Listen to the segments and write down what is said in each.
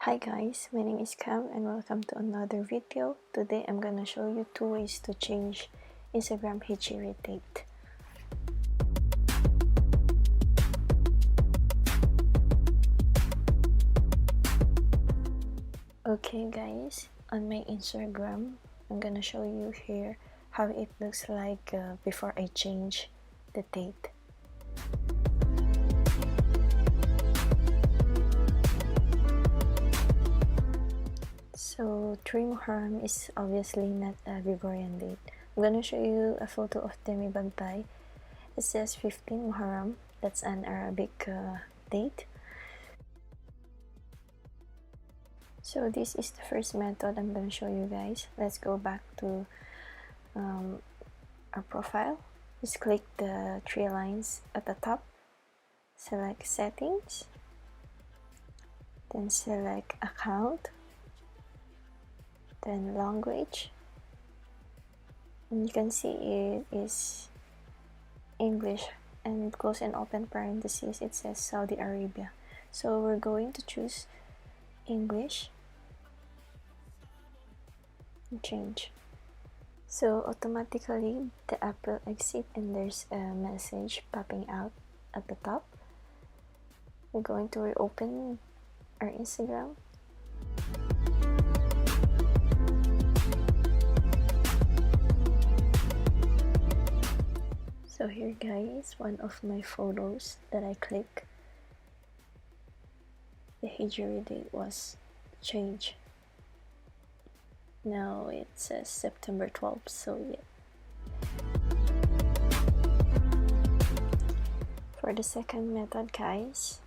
Hi guys, my name is Cam and welcome to another video. Today I'm gonna show you 2 ways to change Instagram HIJIRI date. Okay guys, on my Instagram, I'm gonna show you here how it looks like before I change the date. So 3 Muharram is obviously not a Gregorian date. I'm gonna show you a photo of Demi Bagtay. It says 15 Muharram, that's an Arabic date. So this is the first method I'm gonna show you guys. Let's go back to our profile. Just click the 3 lines at the top, select settings, then select account, then language, and you can see it is English, and close and open parentheses it says Saudi Arabia. So we're going to choose English and change. So automatically the app will exit and there's a message popping out at the top. We're going to reopen our Instagram. So here guys, one of my photos that I click, the HIJIRI date was changed. Now it says September 12th, so yeah. For the second method guys,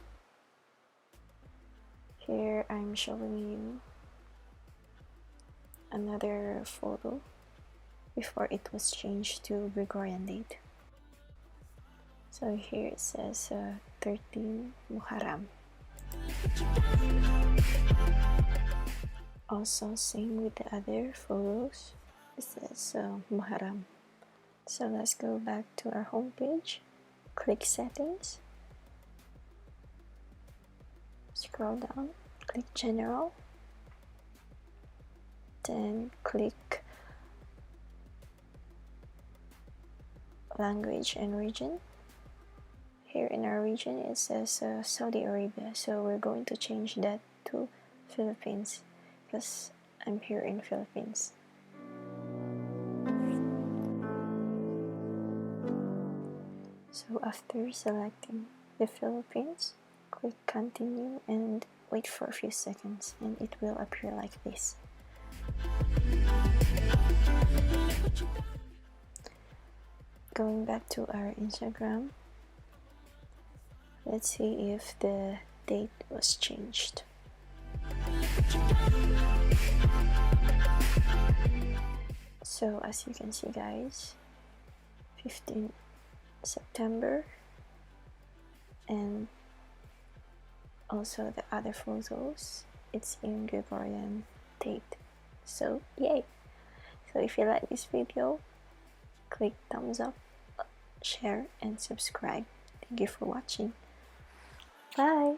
here I'm showing you another photo before it was changed to Gregorian date. So here it says 13 Muharram. Also same with the other photos, it says Muharram. So let's go back to our home page, click settings, scroll down, click general, then click language and region. Here in our region it says Saudi Arabia, so we're going to change that to Philippines because I'm here in Philippines. So after selecting the Philippines, click continue and wait for a few seconds and it will appear like this. Going back to our Instagram, let's see if the date was changed. So as you can see guys, 15 September, and also the other photos, it's in Gregorian date. So yay! So if you like this video, click thumbs up, share and subscribe. Thank you for watching. Bye!